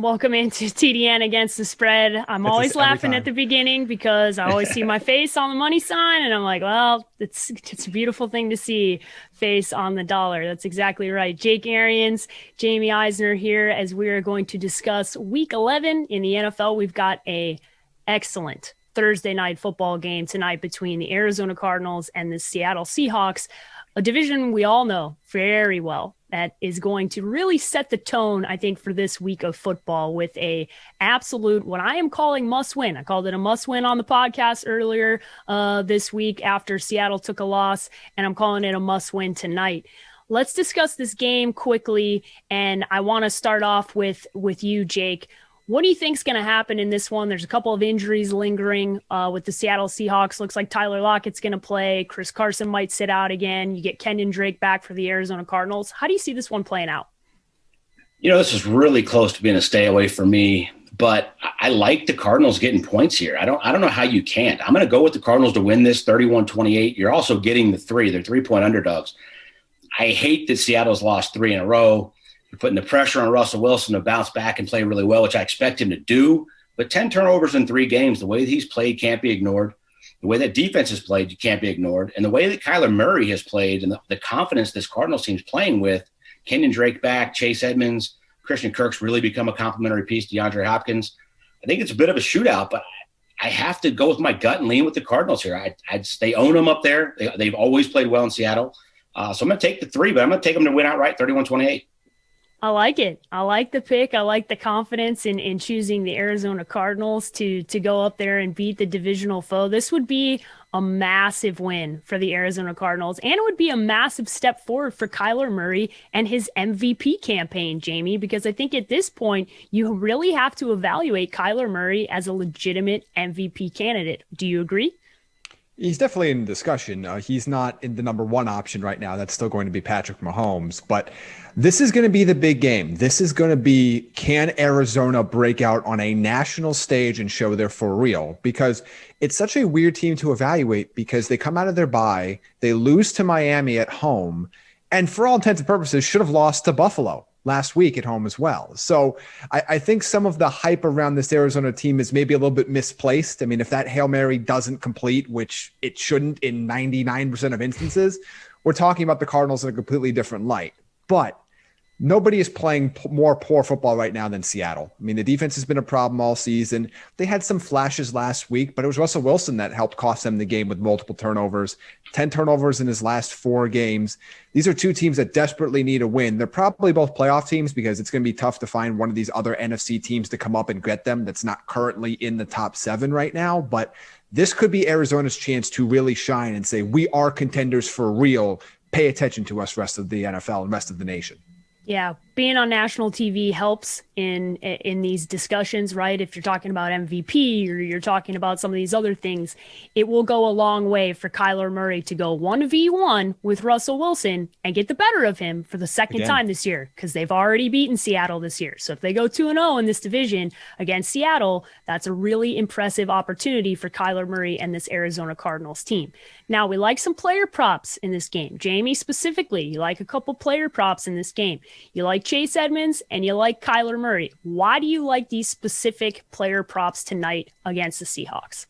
Welcome into TDN Against the Spread. I'm It's always this every laughing at time. the beginning because I always see my face on the money sign, and I'm like, well, it's a beautiful thing to see face on the dollar. That's exactly right. Jake Arians, Jamie Eisner here as we are going to discuss Week 11 in the NFL. We've got a excellent Thursday night football game tonight between the Arizona Cardinals and the Seattle Seahawks, a division we all know very well that is going to really set the tone, I think, for this week of football with a absolute, what I am calling must win. I called it a must win on the podcast earlier this week after Seattle took a loss, and I'm calling it a must win tonight. Let's discuss this game quickly, and I want to start off with you, Jake. What do you think is going to happen in this one? There's a couple of injuries lingering with the Seattle Seahawks. Looks like Tyler Lockett's going to play. Chris Carson might sit out again. You get Kenyon Drake back for the Arizona Cardinals. How do you see this one playing out? This is really close to being a stay away for me, but I like the Cardinals getting points here. I don't know how you can't. I'm going to go with the Cardinals to win this 31-28. You're also getting the three. They're 3-point underdogs. I hate that Seattle's lost three in a row. You're putting the pressure on Russell Wilson to bounce back and play really well, which I expect him to do. But 10 turnovers in 3 games, the way that he's played can't be ignored. The way that defense has played, you can't be ignored. And the way that Kyla Murray has played and the confidence this Cardinals team's playing with, Kenyon Drake back, Chase Edmonds, Christian Kirk's really become a complimentary piece, DeAndre Hopkins. I think it's a bit of a shootout, but I have to go with my gut and lean with the Cardinals here. They own them up there. They've always played well in Seattle. So I'm going to take the 3, but I'm going to take them to win outright 31-28. I like it. I like the pick. I like the confidence in choosing the Arizona Cardinals to go up there and beat the divisional foe. This would be a massive win for the Arizona Cardinals, and it would be a massive step forward for Kyler Murray and his MVP campaign, Jamie, because I think at this point, you really have to evaluate Kyler Murray as a legitimate MVP candidate. Do you agree? He's definitely in discussion. He's not in the number one option right now. That's still going to be Patrick Mahomes. But this is going to be the big game. This is going to be, can Arizona break out on a national stage and show they're for real? Because it's such a weird team to evaluate because they come out of their bye, they lose to Miami at home, and for all intents and purposes should have lost to Buffalo last week at home as well. So I think some of the hype around this Arizona team is maybe a little bit misplaced. I mean, if that Hail Mary doesn't complete, which it shouldn't in 99% of instances, we're talking about the Cardinals in a completely different light. But nobody is playing more poor football right now than Seattle. I mean, the defense has been a problem all season. They had some flashes last week, but it was Russell Wilson that helped cost them the game with multiple turnovers, 10 turnovers in his last 4 games. These are 2 teams that desperately need a win. They're probably both playoff teams because it's going to be tough to find one of these other NFC teams to come up and get them that's not currently in the top 7 right now. But this could be Arizona's chance to really shine and say, we are contenders for real. Pay attention to us, rest of the NFL and rest of the nation. Yeah, being on national TV helps in these discussions, right? If you're talking about MVP or you're talking about some of these other things, it will go a long way for Kyler Murray to go 1v1 with Russell Wilson and get the better of him for the second time this year, because they've already beaten Seattle this year. So if they go 2-0 in this division against Seattle, that's a really impressive opportunity for Kyler Murray and this Arizona Cardinals team. Now, we like some player props in this game. Jamie, specifically, you like a couple player props in this game. You like Chase Edmonds and you like Kyler Murray. Why do you like these specific player props tonight against the Seahawks?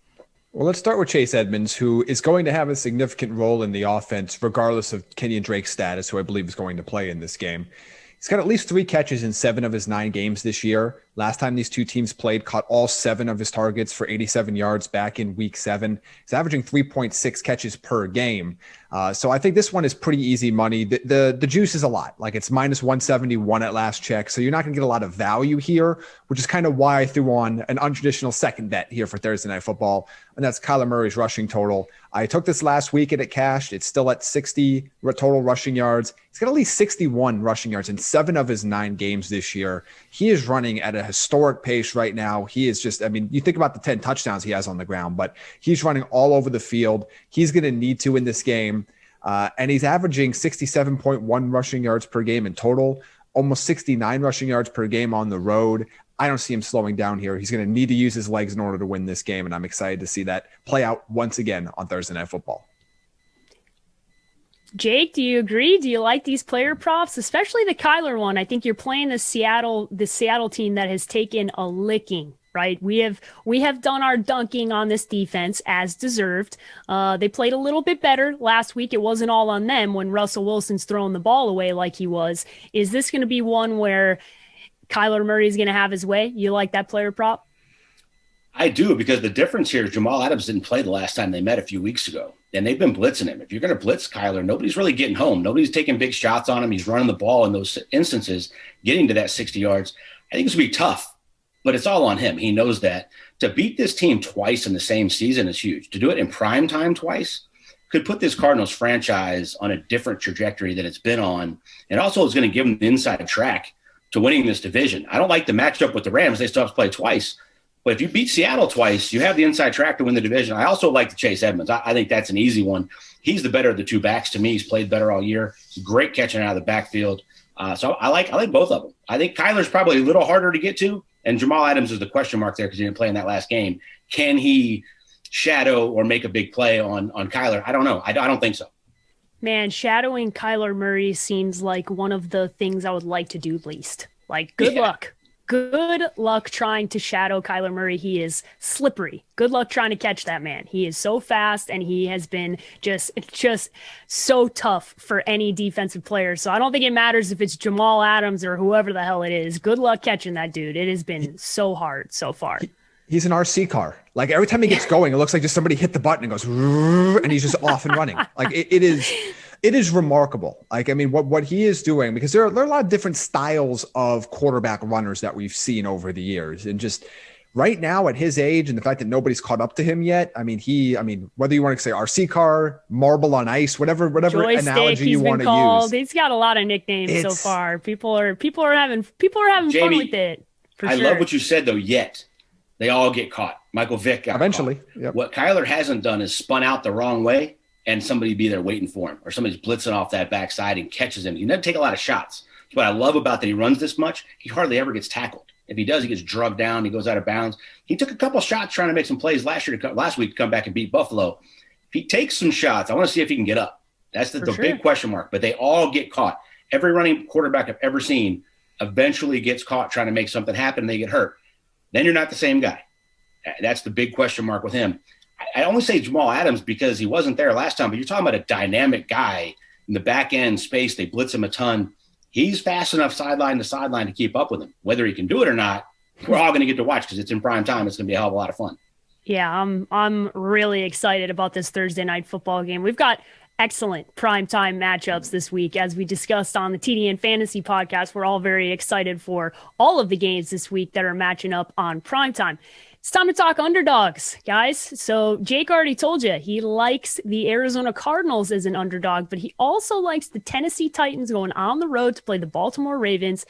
Well, let's start with Chase Edmonds, who is going to have a significant role in the offense, regardless of Kenyon Drake's status, who I believe is going to play in this game. He's got at least 3 catches in 7 of his 9 games this year. Last time these 2 teams played, caught all 7 of his targets for 87 yards back in week 7. He's averaging 3.6 catches per game. So I think this one is pretty easy money. The juice is a lot. Like, it's minus 171 at last check. So you're not going to get a lot of value here, which is kind of why I threw on an untraditional second bet here for Thursday Night Football. And that's Kyla Murray's rushing total. I took this last week and it cashed. It's still at 60 total rushing yards. He's got at least 61 rushing yards in 7 of his 9 games this year. He is running at a historic pace right now. He is just, I mean, you think about the 10 touchdowns he has on the ground, but he's running all over the field. He's going to need to in this game. And he's averaging 67.1 rushing yards per game in total, almost 69 rushing yards per game on the road. I don't see him slowing down here. He's going to need to use his legs in order to win this game, and I'm excited to see that play out once again on Thursday Night Football. Jake, do you agree? Do you like these player props, especially the Kyler one? I think you're playing the Seattle team that has taken a licking, right? We have done our dunking on this defense as deserved. They played a little bit better last week. It wasn't all on them when Russell Wilson's throwing the ball away like he was. Is this going to be one where Kyler Murray is going to have his way? You like that player prop? I do, because the difference here is Jamal Adams didn't play the last time they met a few weeks ago, and they've been blitzing him. If you're going to blitz Kyler, nobody's really getting home. Nobody's taking big shots on him. He's running the ball in those instances, getting to that 60 yards. I think it's going to be tough, but it's all on him. He knows that. To beat this team twice in the same season is huge. To do it in prime time twice could put this Cardinals franchise on a different trajectory that it's been on, and also is going to give them the inside track to winning this division. I don't like the matchup with the Rams. They still have to play twice. But if you beat Seattle twice, you have the inside track to win the division. I also like to Chase Edmonds. I think that's an easy one. He's the better of the two backs to me. He's played better all year. Great catching out of the backfield. So I like both of them. I think Kyler's probably a little harder to get to, and Jamal Adams is the question mark there because he didn't play in that last game. Can he shadow or make a big play on Kyler? I don't know. I don't think so. Man, shadowing Kyler Murray seems like one of the things I would like to do least. Like, good luck. Good luck trying to shadow Kyler Murray. He is slippery. Good luck trying to catch that man. He is so fast, and he has been just so tough for any defensive player. So I don't think it matters if it's Jamal Adams or whoever the hell it is. Good luck catching that dude. It has been so hard so far. He's an RC car. Like every time he gets going, it looks like just somebody hit the button and goes, and he's just off and running. Like it is remarkable. Like, I mean, what he is doing, because there are a lot of different styles of quarterback runners that we've seen over the years. And just right now at his age and the fact that nobody's caught up to him yet. I mean, whether you want to say RC car, marble on ice, whatever Joystick, analogy you want to use. He's got a lot of nicknames so far. People are having fun with it. I love what you said though, yet. They all get caught. Michael Vick got eventually. Caught. Yep. What Kyler hasn't done is spun out the wrong way and somebody be there waiting for him, or somebody's blitzing off that backside and catches him. He doesn't take a lot of shots. That's what I love about that he runs this much. He hardly ever gets tackled. If he does, he gets drugged down. He goes out of bounds. He took a couple shots trying to make some plays last week to come back and beat Buffalo. If he takes some shots, I want to see if he can get up. That's the big question mark. But they all get caught. Every running quarterback I've ever seen eventually gets caught trying to make something happen, and they get hurt. Then you're not the same guy. That's the big question mark with him. I only say Jamal Adams because he wasn't there last time, but you're talking about a dynamic guy in the back end space. They blitz him a ton. He's fast enough sideline to sideline to keep up with him. Whether he can do it or not, we're all going to get to watch because it's in prime time. It's going to be a hell of a lot of fun. Yeah, I'm really excited about this Thursday night football game. We've got excellent primetime matchups this week. As we discussed on the TDN Fantasy podcast, we're all very excited for all of the games this week that are matching up on primetime. It's time to talk underdogs, guys. So Jake already told you he likes the Arizona Cardinals as an underdog, but he also likes the Tennessee Titans going on the road to play the Baltimore Ravens.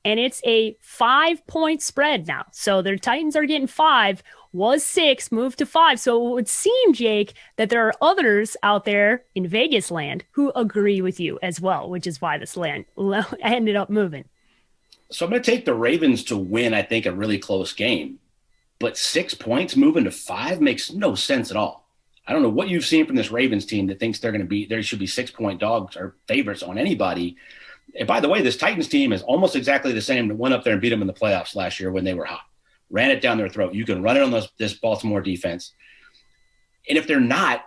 And it's a 5-point spread now. So their Titans are getting 5, was 6, moved to 5. So it would seem, Jake, that there are others out there in Vegas land who agree with you as well, which is why this land ended up moving. So I'm going to take the Ravens to win, I think, a really close game. But 6 points moving to 5 makes no sense at all. I don't know what you've seen from this Ravens team that thinks there should be 6-point dogs or favorites on anybody. And by the way, this Titans team is almost exactly the same that went up there and beat them in the playoffs last year when they were hot. Ran it down their throat. You can run it on this Baltimore defense. And if they're not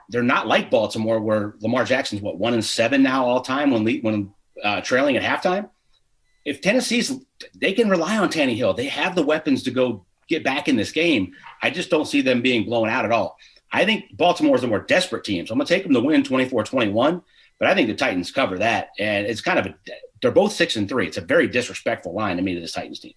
like Baltimore, where Lamar Jackson's 1-7 now all time when trailing at halftime. If they can rely on Tannehill. They have the weapons to go get back in this game. I just don't see them being blown out at all. I think Baltimore is the more desperate team. So I'm going to take them to win 24-21, but I think the Titans cover that. And it's they're both 6-3. It's a very disrespectful line to me to this Titans team.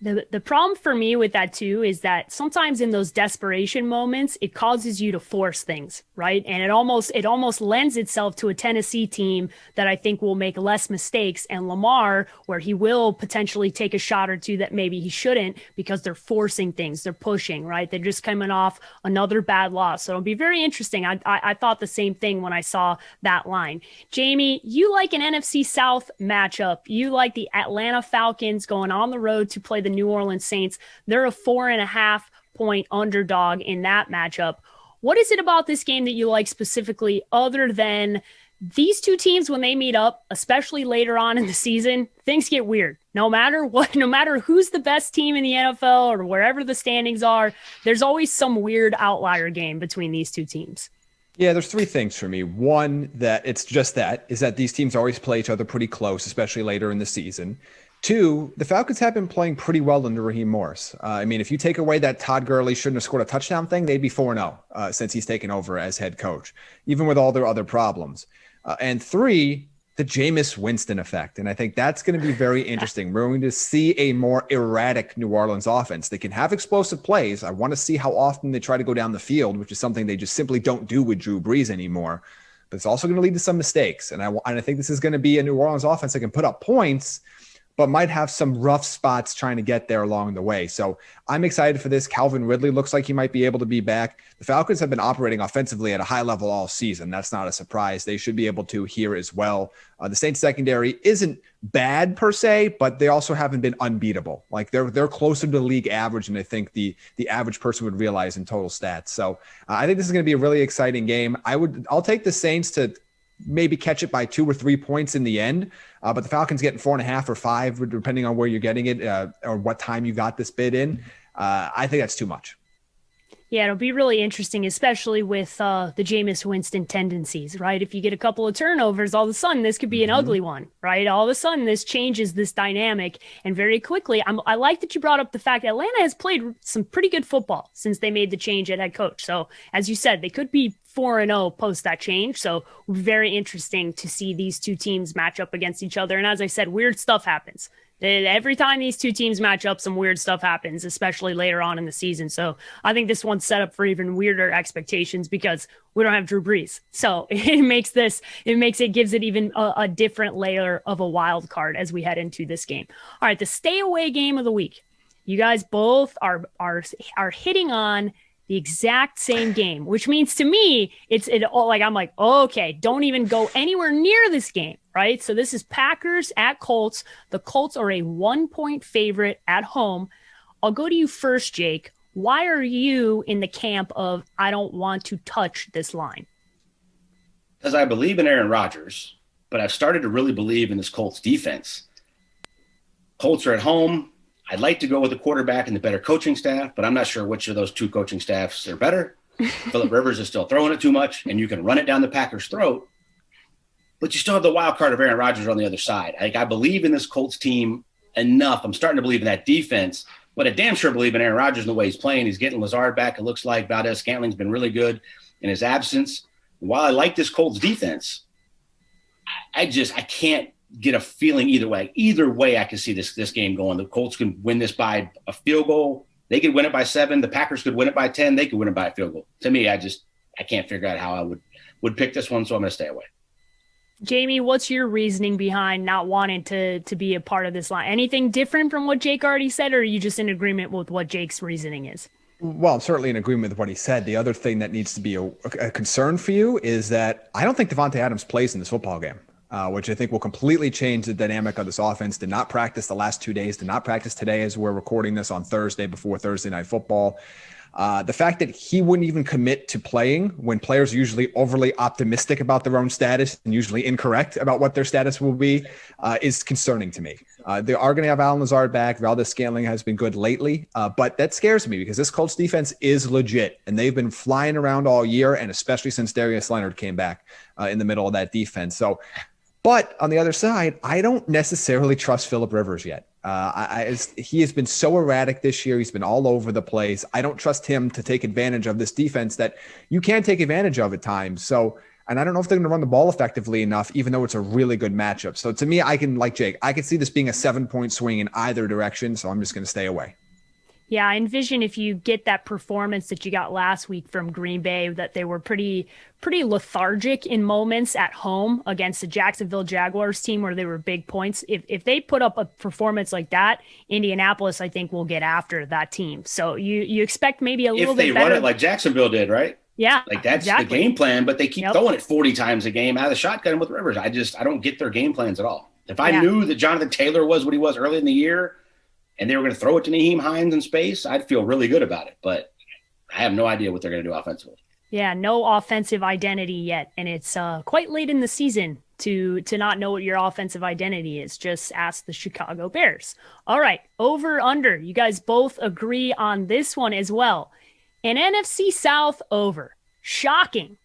The problem for me with that too is that sometimes in those desperation moments, it causes you to force things, right? And it almost lends itself to a Tennessee team that I think will make less mistakes, and Lamar, where he will potentially take a shot or two that maybe he shouldn't because they're forcing things, they're pushing, right? They're just coming off another bad loss. So it'll be very interesting. I thought the same thing when I saw that line. Jamie, you like an NFC South matchup. You like the Atlanta Falcons going on the road to play the New Orleans Saints. They're a 4.5-point underdog in that matchup. What is it about this game that you like specifically, other than these two teams, when they meet up, especially later on in the season, things get weird. No matter what, no matter who's the best team in the NFL or wherever the standings are, there's always some weird outlier game between these two teams. Yeah, there's three things for me. One, that it's just that, is that these teams always play each other pretty close, especially later in the season. Two, the Falcons have been playing pretty well under Raheem Morris. I mean, if you take away that Todd Gurley shouldn't have scored a touchdown thing, they'd be 4-0 since he's taken over as head coach, even with all their other problems. And three, the Jameis Winston effect. And I think that's going to be very interesting. We're going to see a more erratic New Orleans offense. They can have explosive plays. I want to see how often they try to go down the field, which is something they just simply don't do with Drew Brees anymore. But it's also going to lead to some mistakes. And I think this is going to be a New Orleans offense that can put up points, but might have some rough spots trying to get there along the way. So I'm excited for this. Calvin Ridley looks like he might be able to be back. The Falcons have been operating offensively at a high level all season. That's not a surprise. They should be able to here as well. The Saints secondary isn't bad per se, but they also haven't been unbeatable. Like they're closer to the league average than I think the average person would realize in total stats. So I think this is going to be a really exciting game. I'll take the Saints to maybe catch it by 2 or 3 points in the end. But the Falcons getting 4.5 or 5, depending on where you're getting it or what time you got this bid in. I think that's too much. Yeah, it'll be really interesting, especially with the Jameis Winston tendencies, right? If you get a couple of turnovers, all of a sudden this could be an ugly one, right? All of a sudden this changes this dynamic, and very quickly. I like that you brought up the fact that Atlanta has played some pretty good football since they made the change at head coach. So as you said, they could be 4-0 post that change. So very interesting to see these two teams match up against each other. And as I said, weird stuff happens. Every time these two teams match up, some weird stuff happens, especially later on in the season. So I think this one's set up for even weirder expectations because we don't have Drew Brees. So it gives it even a different layer of a wild card as we head into this game. All right, the stay away game of the week. You guys both are hitting on the exact same game, which means to me, I'm like, okay, don't even go anywhere near this game, right? So this is Packers at Colts. The Colts are a 1-point favorite at home. I'll go to you first, Jake. Why are you in the camp of, I don't want to touch this line? Because I believe in Aaron Rodgers, but I've started to really believe in this Colts defense. Colts are at home. I'd like to go with the quarterback and the better coaching staff, but I'm not sure which of those two coaching staffs are better. Phillip Rivers is still throwing it too much, and you can run it down the Packers' throat, but you still have the wild card of Aaron Rodgers on the other side. I believe in this Colts team enough. I'm starting to believe in that defense, but I damn sure believe in Aaron Rodgers in the way he's playing. He's getting Lazard back. It looks like Valdez-Scantling's been really good in his absence. While I like this Colts defense, I can't get a feeling either way. Either way, I can see this game going. The Colts can win this by a field goal. They could win it by 7. The Packers could win it by 10. They could win it by a field goal. To me, I can't figure out how I would pick this one, so I'm going to stay away. Jamie, what's your reasoning behind not wanting to be a part of this line? Anything different from what Jake already said, or are you just in agreement with what Jake's reasoning is? Well, I'm certainly in agreement with what he said. The other thing that needs to be a concern for you is that I don't think Devontae Adams plays in this football game. Which I think will completely change the dynamic of this offense. Did not practice the last 2 days, did not practice today as we're recording this on Thursday before Thursday Night Football. The fact that he wouldn't even commit to playing when players are usually overly optimistic about their own status and usually incorrect about what their status will be is concerning to me. They are going to have Alan Lazard back. Valdez-Scantling has been good lately, but that scares me because this Colts defense is legit, and they've been flying around all year, and especially since Darius Leonard came back in the middle of that defense. But on the other side, I don't necessarily trust Phillip Rivers yet. He has been so erratic this year. He's been all over the place. I don't trust him to take advantage of this defense that you can take advantage of at times. And I don't know if they're going to run the ball effectively enough, even though it's a really good matchup. So to me, like Jake, I can see this being a 7-point swing in either direction. So I'm just going to stay away. Yeah, I envision if you get that performance that you got last week from Green Bay, that they were pretty lethargic in moments at home against the Jacksonville Jaguars team where they were big points. If they put up a performance like that, Indianapolis, I think, will get after that team. So you expect maybe a little bit better. If they run it like Jacksonville did, right? Yeah, like that's exactly the game plan, but they keep throwing it 40 times a game out of the shotgun with Rivers. I don't get their game plans at all. If I knew that Jonathan Taylor was what he was early in the year, and they were going to throw it to Nyheim Hines in space, I'd feel really good about it. But I have no idea what they're going to do offensively. Yeah, no offensive identity yet, and it's quite late in the season to not know what your offensive identity is. Just ask the Chicago Bears. All right, over under. You guys both agree on this one as well. An NFC South over. Shocking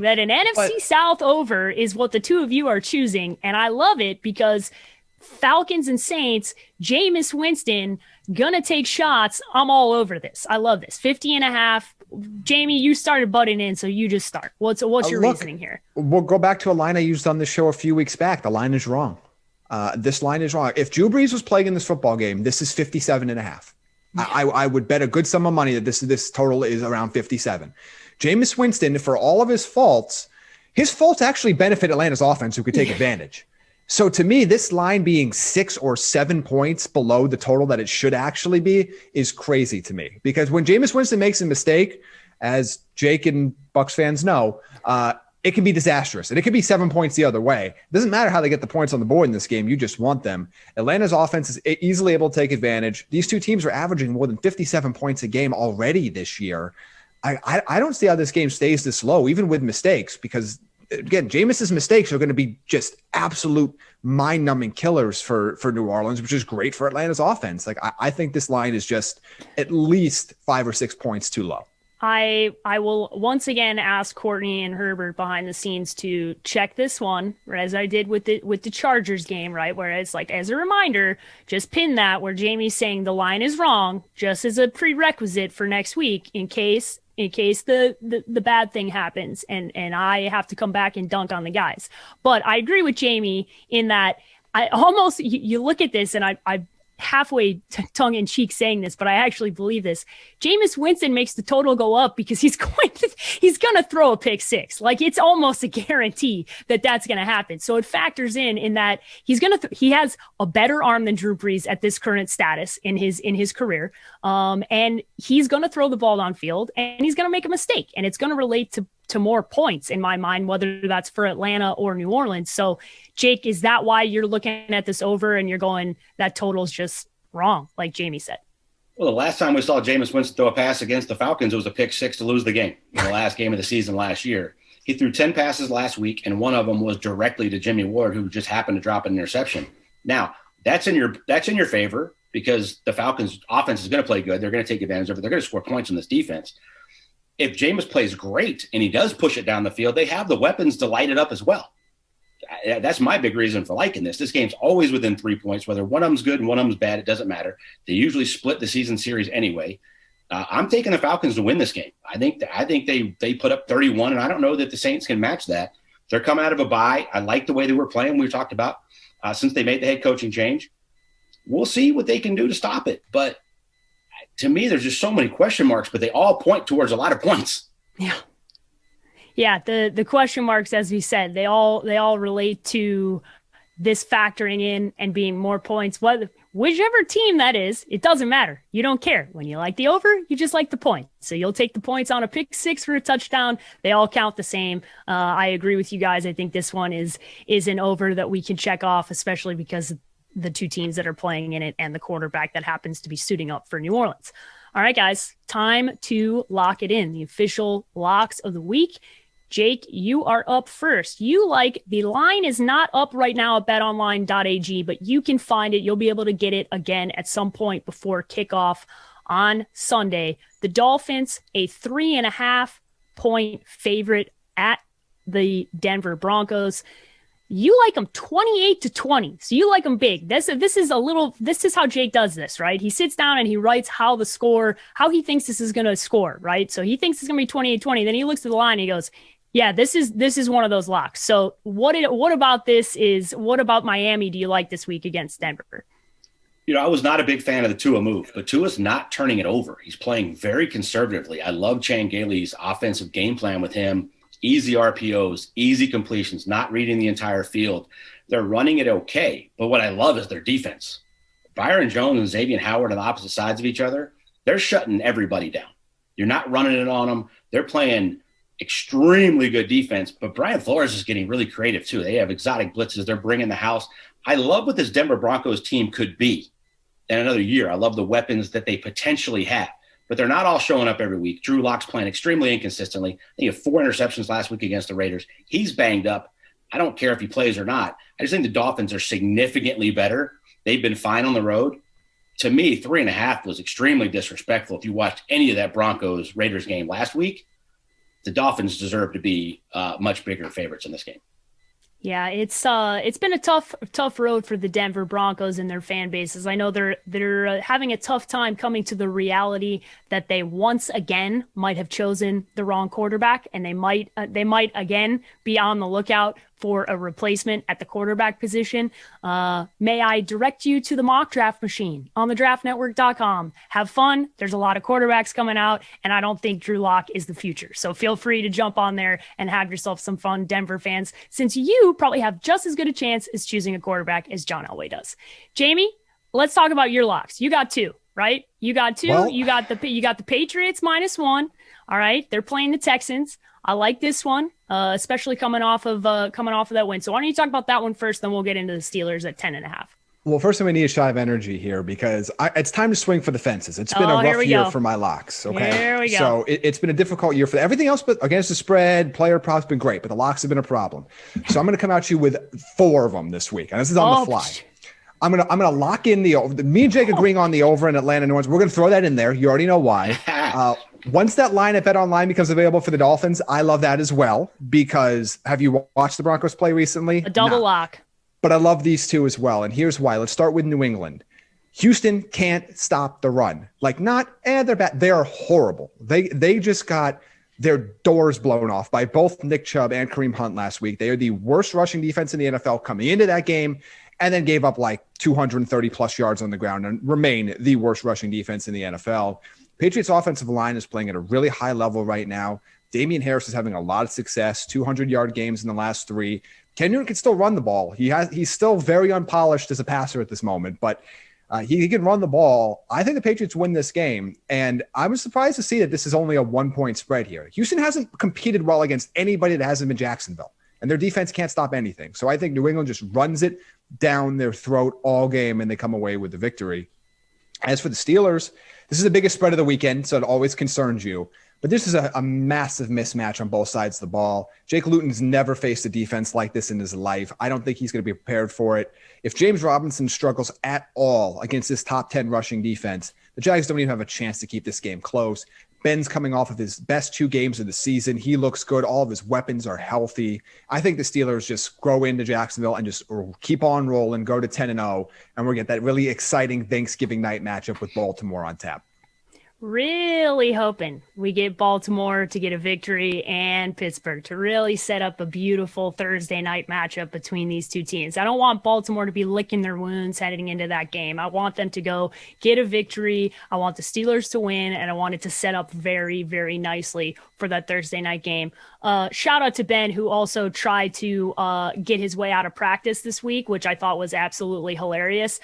that an NFC South over is what the two of you are choosing, and I love it because Falcons and Saints, Jameis Winston gonna take shots. I'm all over this. I love this. 50.5. Jamie, you started butting in, so you just start. What's your reasoning here? We'll go back to a line I used on the show a few weeks back. The line is wrong. This line is wrong. If Drew Brees was playing in this football game, this is 57.5. Yeah. I would bet a good sum of money that this total is around 57. Jameis Winston, for all of his faults actually benefit Atlanta's offense, who could take advantage. So to me, this line being 6 or 7 points below the total that it should actually be is crazy to me. Because when Jameis Winston makes a mistake, as Jake and Bucs fans know, it can be disastrous. And it could be 7 points the other way. It doesn't matter how they get the points on the board in this game. You just want them. Atlanta's offense is easily able to take advantage. These two teams are averaging more than 57 points a game already this year. I don't see how this game stays this low, even with mistakes, because again, Jameis's mistakes are going to be just absolute mind-numbing killers for New Orleans, which is great for Atlanta's offense. Like I think this line is just at least 5 or 6 points too low. I will once again ask Courtney and Herbert behind the scenes to check this one, as I did with the Chargers game, right? Whereas, like, as a reminder, just pin that where Jamie's saying the line is wrong, just as a prerequisite for next week in case the bad thing happens and I have to come back and dunk on the guys. But I agree with Jamie in that I almost, you look at this and I halfway tongue in cheek saying this, but I actually believe this. Jameis Winston makes the total go up because he's going to throw a pick six. Like, it's almost a guarantee that that's going to happen. So it factors in that he has a better arm than Drew Brees at this current status in his career. And he's going to throw the ball downfield and he's going to make a mistake, and it's going to relate to more points in my mind, whether that's for Atlanta or New Orleans. So Jake, is that why you're looking at this over and you're going, that total's just wrong, like Jamie said? Well, the last time we saw Jameis Winston throw a pass against the Falcons, it was a pick six to lose the game in the last game of the season last year. He threw 10 passes last week, and one of them was directly to Jimmy Ward, who just happened to drop an interception. Now, that's in your favor because the Falcons' offense is going to play good. They're going to take advantage of it. They're going to score points on this defense. If Jameis plays great and he does push it down the field, they have the weapons to light it up as well. That's my big reason for liking this. This game's always within 3 points, whether one of them's good and one of them's bad. It doesn't matter. They usually split the season series anyway. I'm taking the Falcons to win this game. I think they put up 31, and I don't know that the Saints can match that. They're coming out of a bye. I like the way they were playing. We talked about since they made the head coaching change. We'll see what they can do to stop it. But to me, there's just so many question marks, but they all point towards a lot of points. Yeah. Yeah, the question marks, as we said, they all relate to this factoring in and being more points. Whichever team that is, it doesn't matter. You don't care. When you like the over, you just like the point. So you'll take the points on a pick six for a touchdown. They all count the same. I agree with you guys. I think this one is an over that we can check off, especially because the two teams that are playing in it and the quarterback that happens to be suiting up for New Orleans. All right, guys, time to lock it in. The official locks of the week. Jake, you are up first. The line is not up right now at betonline.ag, but you can find it. You'll be able to get it again at some point before kickoff on Sunday. The Dolphins, a 3.5 point favorite at the Denver Broncos. You like them 28-20. So you like them big. This is how Jake does this, right? He sits down and he writes how he thinks this is going to score, right? So he thinks it's going to be 28-20. Then he looks at the line and he goes, yeah, this is one of those locks. So what about Miami do you like this week against Denver? I was not a big fan of the Tua move, but Tua's not turning it over. He's playing very conservatively. I love Chan Gailey's offensive game plan with him. Easy RPOs, easy completions, not reading the entire field. They're running it okay, but what I love is their defense. Byron Jones and Xavier Howard on the opposite sides of each other, they're shutting everybody down. You're not running it on them. They're playing extremely good defense, but Brian Flores is getting really creative too. They have exotic blitzes. They're bringing the house. I love what this Denver Broncos team could be in another year. I love the weapons that they potentially have. but they're not all showing up every week. Drew Lock's playing extremely inconsistently. He had 4 interceptions last week against the Raiders. He's banged up. I don't care if he plays or not. I just think the Dolphins are significantly better. They've been fine on the road. To me, 3.5 was extremely disrespectful. If you watched any of that Broncos-Raiders game last week, the Dolphins deserve to be much bigger favorites in this game. Yeah, it's been a tough road for the Denver Broncos and their fan bases. I know they're having a tough time coming to the reality that they once again might have chosen the wrong quarterback, and they might again be on the lookout for a replacement at the quarterback position. May I direct you to the mock draft machine on thedraftnetwork.com. Have fun. There's a lot of quarterbacks coming out, and I don't think Drew Lock is the future. So feel free to jump on there and have yourself some fun, Denver fans, since you probably have just as good a chance as choosing a quarterback as John Elway does. Jamie, let's talk about your locks. You got 2, right? You got 2. Well, you got the Patriots -1. All right, they're playing the Texans. I like this one, especially coming off of that win. So why don't you talk about that one first, then we'll get into the Steelers at 10.5. Well, first, we need a shot of energy here because it's time to swing for the fences. It's been a rough year for my locks. Okay, here we go. So it's been a difficult year for everything else, but against the spread, player props been great, but the locks have been a problem. So I'm going to come at you with 4 of them this week, and this is on the fly. I'm gonna lock in the over. Me and Jake agreeing on the over in Atlanta New Orleans. We're gonna throw that in there. You already know why. Once that line at BetOnline becomes available for the Dolphins, I love that as well because have you watched the Broncos play recently? A double lock. But I love these 2 as well, and here's why. Let's start with New England. Houston can't stop the run. They're bad. They are horrible. They just got their doors blown off by both Nick Chubb and Kareem Hunt last week. They are the worst rushing defense in the NFL coming into that game, and then gave up 230 plus yards on the ground and remain the worst rushing defense in the NFL. Patriots offensive line is playing at a really high level right now. Damian Harris is having a lot of success, 200-yard games in the last 3. Ken Newton can still run the ball. He's still very unpolished as a passer at this moment, but he can run the ball. I think the Patriots win this game, and I was surprised to see that this is only a 1-point spread here. Houston hasn't competed well against anybody that hasn't been Jacksonville, and their defense can't stop anything. So I think New England just runs it down their throat all game, and they come away with the victory. As for the Steelers, this is the biggest spread of the weekend, so it always concerns you. But this is a massive mismatch on both sides of the ball. Jake Luton's never faced a defense like this in his life. I don't think he's going to be prepared for it. If James Robinson struggles at all against this top 10 rushing defense, the Jags don't even have a chance to keep this game close. Ben's coming off of his best 2 games of the season. He looks good. All of his weapons are healthy. I think the Steelers just grow into Jacksonville and just keep on rolling, go to 10-0, and we'll get that really exciting Thanksgiving night matchup with Baltimore on tap. Really hoping we get Baltimore to get a victory and Pittsburgh to really set up a beautiful Thursday night matchup between these 2 teams. I don't want Baltimore to be licking their wounds heading into that game. I want them to go get a victory. I want the Steelers to win, and I want it to set up very, very nicely for that Thursday night game. Shout out to Ben, who also tried to get his way out of practice this week, which I thought was absolutely hilarious,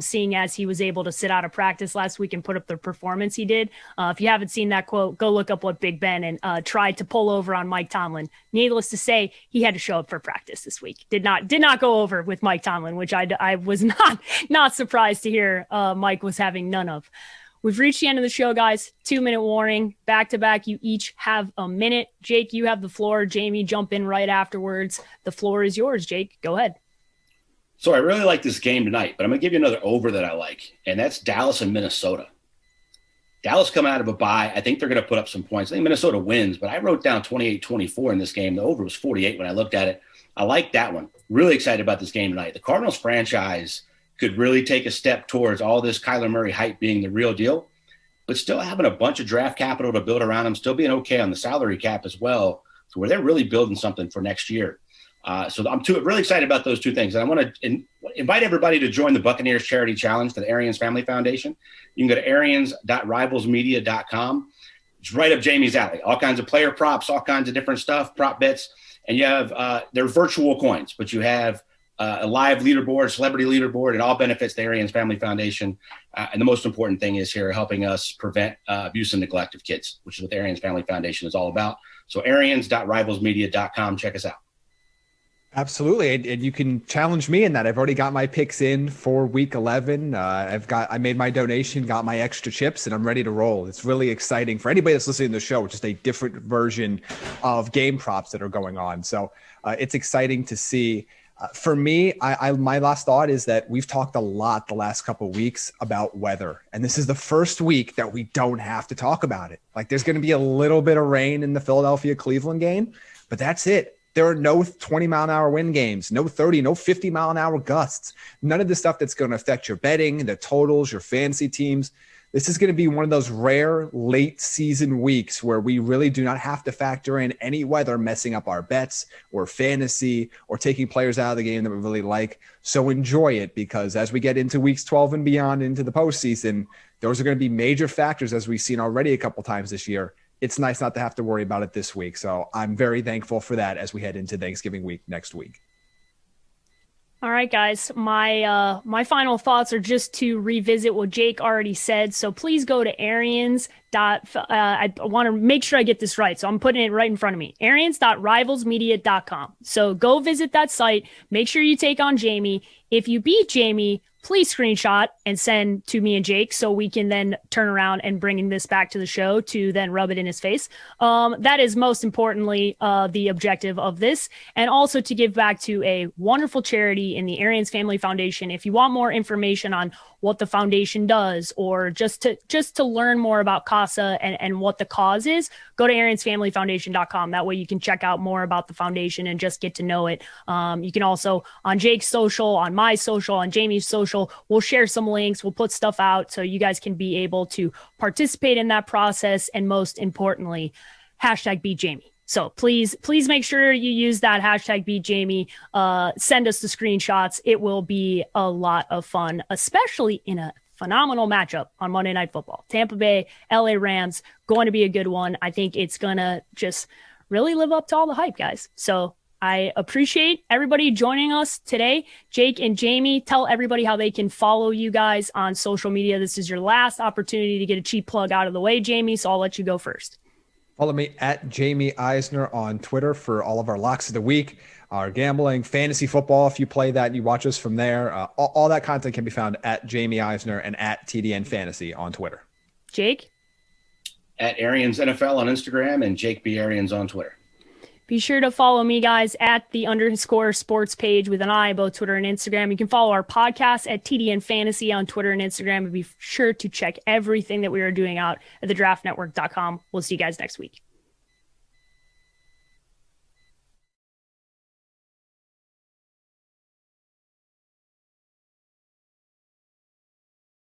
seeing as he was able to sit out of practice last week and put up the performance he did. If you haven't seen that quote, go look up what Big Ben and tried to pull over on Mike Tomlin. Needless to say, he had to show up for practice this week. Did not go over with Mike Tomlin, which I was not surprised to hear Mike was having none of. We've reached the end of the show, guys. 2-minute warning. Back to back, you each have a minute. Jake, you have the floor. Jamie, jump in right afterwards. The floor is yours, Jake. Go ahead. So I really like this game tonight, but I'm going to give you another over that I like, and that's Dallas and Minnesota. Dallas coming out of a bye. I think they're going to put up some points. I think Minnesota wins, but I wrote down 28-24 in this game. The over was 48 when I looked at it. I like that one. Really excited about this game tonight. The Cardinals franchise could really take a step towards all this Kyla Murray hype being the real deal, but still having a bunch of draft capital to build around them, still being okay on the salary cap as well, to where they're really building something for next year. So I'm really excited about those 2 things. And I want to invite everybody to join the Buccaneers Charity Challenge to the Arians Family Foundation. You can go to arians.rivalsmedia.com. It's right up Jamie's alley. All kinds of player props, all kinds of different stuff, prop bets. And you have they're virtual coins, but you have a live leaderboard, celebrity leaderboard. It all benefits the Arians Family Foundation. And the most important thing is here helping us prevent abuse and neglect of kids, which is what the Arians Family Foundation is all about. So arians.rivalsmedia.com. Check us out. Absolutely. And you can challenge me in that. I've already got my picks in for week 11. I made my donation, got my extra chips, and I'm ready to roll. It's really exciting for anybody that's listening to the show. It's just a different version of game props that are going on. So it's exciting to see. For me, my last thought is that we've talked a lot the last couple of weeks about weather. And this is the first week that we don't have to talk about it. Like, there's going to be a little bit of rain in the Philadelphia-Cleveland game, but that's it. There are no 20-mile-an-hour wind games, no 30, no 50-mile-an-hour gusts. None of the stuff that's going to affect your betting, the totals, your fantasy teams. This is going to be one of those rare late season weeks where we really do not have to factor in any weather messing up our bets or fantasy or taking players out of the game that we really like. So enjoy it, because as we get into weeks 12 and beyond into the postseason, those are going to be major factors, as we've seen already a couple times this year. It's nice not to have to worry about it this week. So I'm very thankful for that as we head into Thanksgiving week next week. All right, guys, my final thoughts are just to revisit what Jake already said. So please go to Arians. I want to make sure I get this right, so I'm putting it right in front of me. Arians.rivalsmedia.com. So go visit that site. Make sure you take on Jamie. If you beat Jamie, please screenshot and send to me and Jake so we can then turn around and bring this back to the show to then rub it in his face. That is most importantly the objective of this, and also to give back to a wonderful charity in the Arians Family Foundation. If you want more information on what the foundation does, or just to learn more about CASA and what the cause is, go to ariansfamilyfoundation.com. That way you can check out more about the foundation and just get to know it. You can also, on Jake's social, on my social, on Jamie's social, we'll share some links. We'll put stuff out so you guys can be able to participate in that process. And most importantly, #BeatJamie. So please make sure you use that #BeatJamie. Send us the screenshots. It will be a lot of fun, especially in a phenomenal matchup on Monday Night Football. Tampa Bay, LA Rams, going to be a good one. I think it's going to just really live up to all the hype, guys. So I appreciate everybody joining us today. Jake and Jamie, tell everybody how they can follow you guys on social media. This is your last opportunity to get a cheap plug out of the way, Jamie, so I'll let you go first. Follow me at Jamie Eisner on Twitter for all of our locks of the week, our gambling, fantasy football. If you play that, you watch us from there. All that content can be found at Jamie Eisner and at TDN Fantasy on Twitter. Jake? At Arians NFL on Instagram and Jake B. Arians on Twitter. Be sure to follow me, guys, at the _sports page with an I, both Twitter and Instagram. You can follow our podcast at TDN Fantasy on Twitter and Instagram. And be sure to check everything that we are doing out at thedraftnetwork.com. We'll see you guys next week.